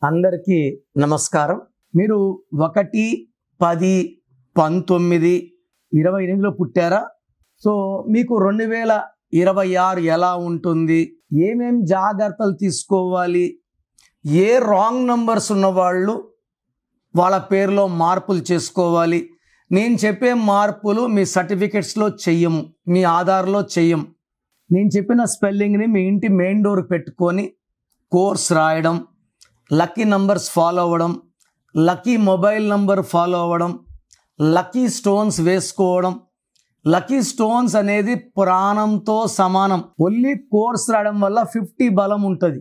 అందరికీ నమస్కారం. మీరు 1, 10, 19, 28లో పుట్టారా? సో మీకు 2026 ఎలా ఉంటుంది? ఏమేం జాగ్రత్తలు తీసుకోవాలి? ఏ రాంగ్ నంబర్స్ ఉన్నవాళ్ళు వాళ్ళ పేరులో మార్పులు చేసుకోవాలి? నేను చెప్పే మార్పులు మీ సర్టిఫికెట్స్లో చెయ్యము, మీ ఆధార్లో చెయ్యం. నేను చెప్పిన స్పెల్లింగ్ని మీ ఇంటి మెయిన్ డోర్ పెట్టుకొని కోర్స్ రాయడం, లక్కీ నంబర్స్ ఫాలో అవ్వడం, లక్కీ మొబైల్ నంబర్ ఫాలో అవ్వడం, లక్కీ స్టోన్స్ వేసుకోవడం. లక్కీ స్టోన్స్ అనేది ప్రాణంతో సమానం. ఓన్లీ కోర్స్ రాయడం వల్ల 50 బలం ఉంటుంది.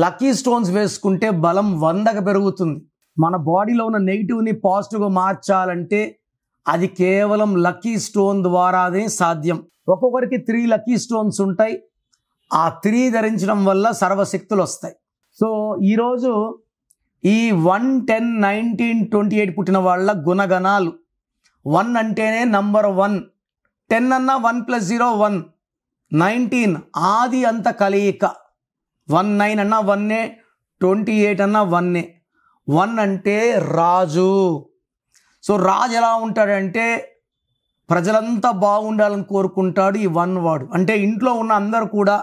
లక్కీ స్టోన్స్ వేసుకుంటే బలం 100కి పెరుగుతుంది. మన బాడీలో ఉన్న నెగిటివ్ని పాజిటివ్గా మార్చాలంటే అది కేవలం లక్కీ స్టోన్ ద్వారానే సాధ్యం. ఒక్కొక్కరికి 3 లక్కీ స్టోన్స్ ఉంటాయి. ఆ 3 ధరించడం వల్ల సర్వశక్తులు వస్తాయి. సో ఈరోజు ఈ 1, 10, 19, 28 పుట్టిన వాళ్ళ గుణగణాలు. 1 అంటేనే నంబర్ 1, 10 అన్నా 1 + 0 1, 19 ఆది అంత కలయిక, 19 అన్నా 1, 28 అన్నా 1. 1 అంటే రాజు. సో రాజు ఎలా ఉంటాడంటే ప్రజలంతా బాగుండాలని కోరుకుంటాడు. ఈ 1 వాడు అంటే ఇంట్లో ఉన్న అందరూ కూడా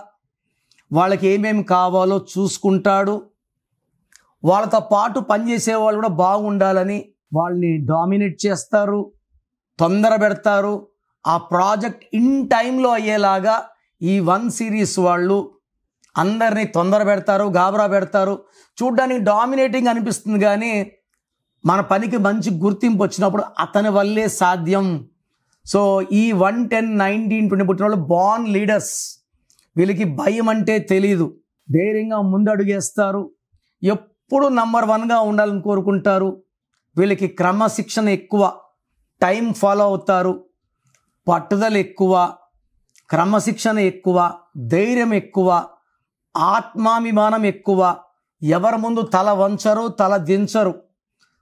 వాళ్ళకి ఏమేమి కావాలో చూసుకుంటాడు. వాళ్ళతో పాటు పనిచేసే వాళ్ళు కూడా బాగుండాలని వాళ్ళని డామినేట్ చేస్తారు, తొందర పెడతారు. ఆ ప్రాజెక్ట్ ఇన్ టైంలో అయ్యేలాగా ఈ 1 సిరీస్ వాళ్ళు అందరినీ తొందర పెడతారు, గాబరా పెడతారు. చూడ్డానికి డామినేటింగ్ అనిపిస్తుంది, కానీ మన పనికి మంచి గుర్తింపు వచ్చినప్పుడు అతని వల్లే సాధ్యం. సో ఈ 1, 10, 19, 20 పుట్టిన వాళ్ళు బార్న్ లీడర్స్. వీళ్ళకి భయం అంటే తెలీదు, ధైర్యంగా ముందడుగేస్తారు, ఎప్పుడు నంబర్ 1గా ఉండాలని కోరుకుంటారు. వీళ్ళకి క్రమశిక్షణ ఎక్కువ, టైం ఫాలో అవుతారు, పట్టుదల ఎక్కువ, క్రమశిక్షణ ఎక్కువ, ధైర్యం ఎక్కువ, ఆత్మాభిమానం ఎక్కువ. ఎవరి ముందు తల వంచరు, తల దించరు.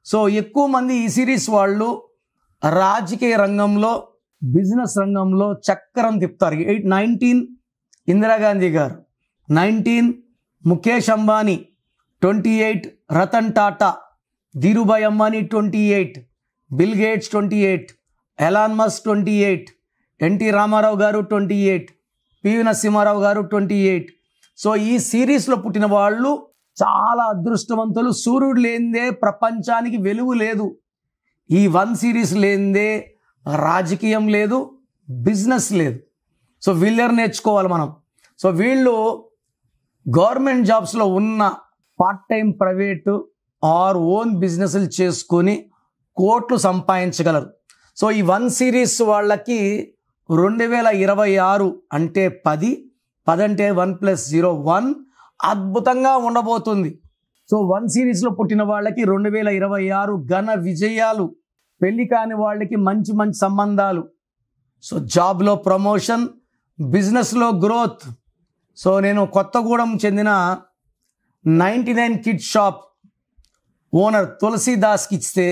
సో ఎక్కువ మంది ఈ సిరీస్ వాళ్ళు రాజకీయ రంగంలో, బిజినెస్ రంగంలో చక్రం తిప్పుతారు. 19 ఇందిరాగాంధీ గారు, 19 Mukesh Ambani, 28 Ratan Tata, Dhirubhai Ambani 28, bill gates 28, Elon Musk 28, NT Ramarao గారు 28, పివి నరసింహారావు గారు 28. సో ఈ సిరీస్లో పుట్టిన వాళ్ళు చాలా అదృష్టవంతులు. సూర్యుడు లేనిదే ప్రపంచానికి వెలుగు లేదు. ఈ 1 సిరీస్ లేనిదే రాజకీయం లేదు, బిజినెస్ లేదు. సో వీళ్ళని నేర్చుకోవాలి మనం. సో వీళ్ళు గవర్నమెంట్ జాబ్స్లో ఉన్న part time private or own బిజినెస్లు చేసుకొని కోట్లు సంపాదించగలరు. సో ఈ 1 సిరీస్ వాళ్ళకి 2026 అంటే 10 అంటే 1 + 0 1 అద్భుతంగా ఉండబోతుంది. సో 1 సిరీస్లో పుట్టిన వాళ్ళకి 2026 ఘన విజయాలు. పెళ్లి కాని వాళ్ళకి మంచి మంచి సంబంధాలు. సో జాబ్లో ప్రమోషన్, బిజినెస్లో గ్రోత్. సో నేను కొత్తగూడెం చెందిన 99 కిడ్ షాప్ ఓనర్ తులసీదాస్కి ఇస్తే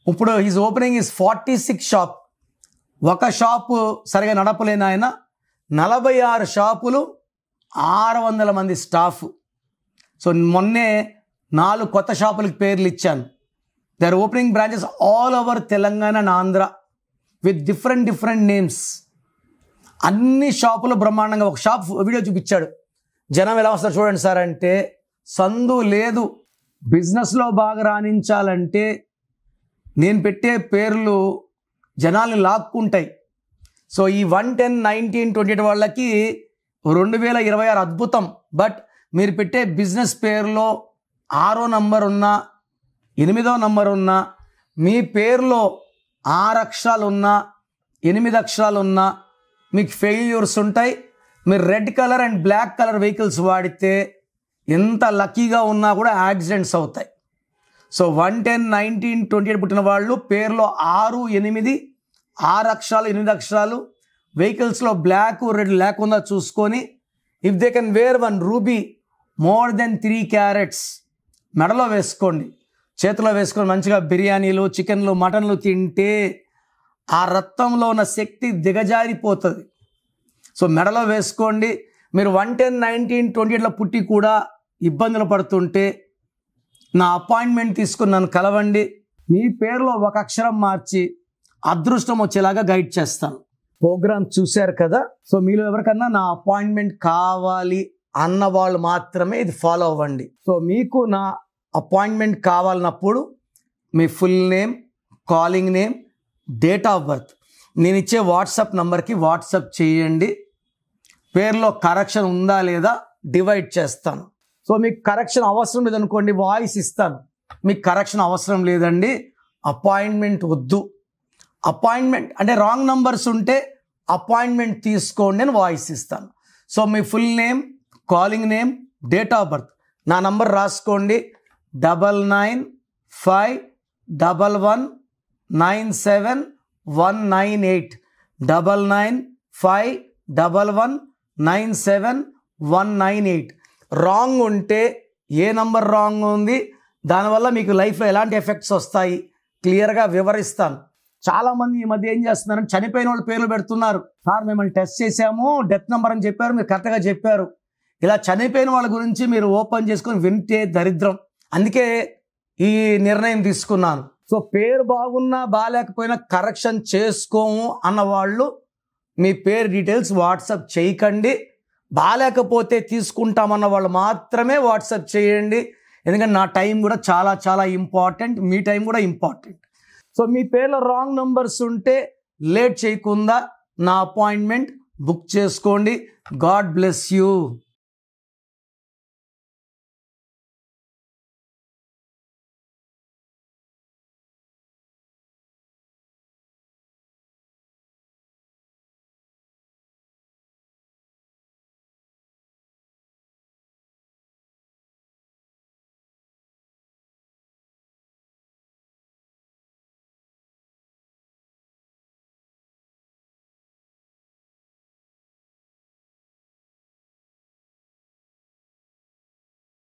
ఇప్పుడు ఈజ్ ఓపెనింగ్ ఈజ్ 46 షాప్. ఒక షాపు సరిగా నడపలేని ఆయన 46 షాపులు, 600 మంది స్టాఫ్. సో మొన్నే 4 కొత్త షాపులకి పేర్లు ఇచ్చాను. They are opening branches all over Telangana and Andhra with different names. అన్ని షాపులు బ్రహ్మాండంగా. ఒక షాప్ వీడియో చూపించాడు. జనం ఎలా వస్తారు చూడండి సార్ అంటే, సందు లేదు. బిజినెస్లో బాగా రాణించాలంటే నేను పెట్టే పేర్లు జనాల్ని లాక్కుంటాయి. సో ఈ 1, 10, 19, 28 వాళ్ళకి 2026 అద్భుతం. బట్ మీరు పెట్టే బిజినెస్ పేరులో 6వ నంబర్ ఉన్నా, 8వ నంబర్ ఉన్నా, మీ పేరులో 6 అక్షరాలు ఉన్నా, 8 అక్షరాలు ఉన్నా మీకు ఫెయిల్యూర్స్ ఉంటాయి. మీరు red colour and black colour vehicles వాడితే ఎంత లక్కీగా ఉన్నా కూడా యాక్సిడెంట్స్ అవుతాయి. సో 1, 10, 19, 28 పుట్టిన వాళ్ళు పేరులో 6, 8, 6 అక్షరాలు, 8 అక్షరాలు, వెహికల్స్లో బ్లాక్, రెడ్ లేకుండా చూసుకొని if they can wear 1 ruby more than 3 carats మెడలో వేసుకోండి, చేతిలో వేసుకొని మంచిగా బిర్యానీలు, చికెన్లు, మటన్లు తింటే ఆ రక్తంలో ఉన్న శక్తి దిగజారిపోతుంది. సో మెడలో వేసుకోండి. మీరు 1, 10, 19, 28లో పుట్టి కూడా ఇబ్బందులు పడుతుంటే నా అపాయింట్మెంట్ తీసుకుని నన్ను కలవండి. మీ పేరులో ఒక అక్షరం మార్చి అదృష్టం వచ్చేలాగా గైడ్ చేస్తాను. ప్రోగ్రామ్ చూశారు కదా. సో మీలో ఎవరికన్నా నా అపాయింట్మెంట్ కావాలి అన్న వాళ్ళు మాత్రమే ఇది ఫాలో అవ్వండి. సో మీకు నా అపాయింట్మెంట్ కావాలన్నప్పుడు మీ full name, calling name, date of birth నేను ఇచ్చే వాట్సాప్ నంబర్కి వాట్సాప్ చేయండి. పేరులో కరెక్షన్ ఉందా లేదా డివైడ్ చేస్తాను. సో మీకు కరెక్షన్ అవసరం లేదనుకోండి, వాయిస్ ఇస్తాను. మీకు కరెక్షన్ అవసరం లేదండి, అపాయింట్మెంట్ వద్దు, అపాయింట్మెంట్ అంటే రాంగ్ నంబర్స్ ఉంటే అపాయింట్మెంట్ తీసుకోండి అని వాయిస్ ఇస్తాను. So me full name, calling name, date of birth నా నంబర్ రాసుకోండి. 9951197198 9951197198. రాంగ్ ఉంటే ఏ నంబర్ రాంగ్ ఉంది, దానివల్ల మీకు లైఫ్లో ఎలాంటి ఎఫెక్ట్స్ వస్తాయి క్లియర్గా వివరిస్తాను. చాలామంది ఈ మధ్య ఏం చేస్తున్నారంటే చనిపోయిన వాళ్ళు పేర్లు పెడుతున్నారు. సార్ మిమ్మల్ని టెస్ట్ చేశాము, డెత్ నెంబర్ అని చెప్పారు, మీరు కరెక్ట్గా చెప్పారు. ఇలా చనిపోయిన వాళ్ళ గురించి మీరు ఓపెన్ చేసుకొని వింటే దరిద్రం. అందుకే ఈ నిర్ణయం తీసుకున్నాను. సో పేరు బాగున్నా బాగాలేకపోయినా కరెక్షన్ చేసుకోము అన్న వాళ్ళు మీ పేరు డీటెయిల్స్ వాట్సాప్ చేయకండి. బాగాలేకపోతే తీసుకుంటామన్న వాళ్ళు మాత్రమే వాట్సాప్ చేయండి. ఎందుకంటే నా టైం కూడా చాలా చాలా ఇంపార్టెంట్, మీ టైం కూడా ఇంపార్టెంట్. సో మీ పేర్లో రాంగ్ నంబర్స్ ఉంటే లేట్ చేయకుండా నా అపాయింట్మెంట్ బుక్ చేసుకోండి. God bless you.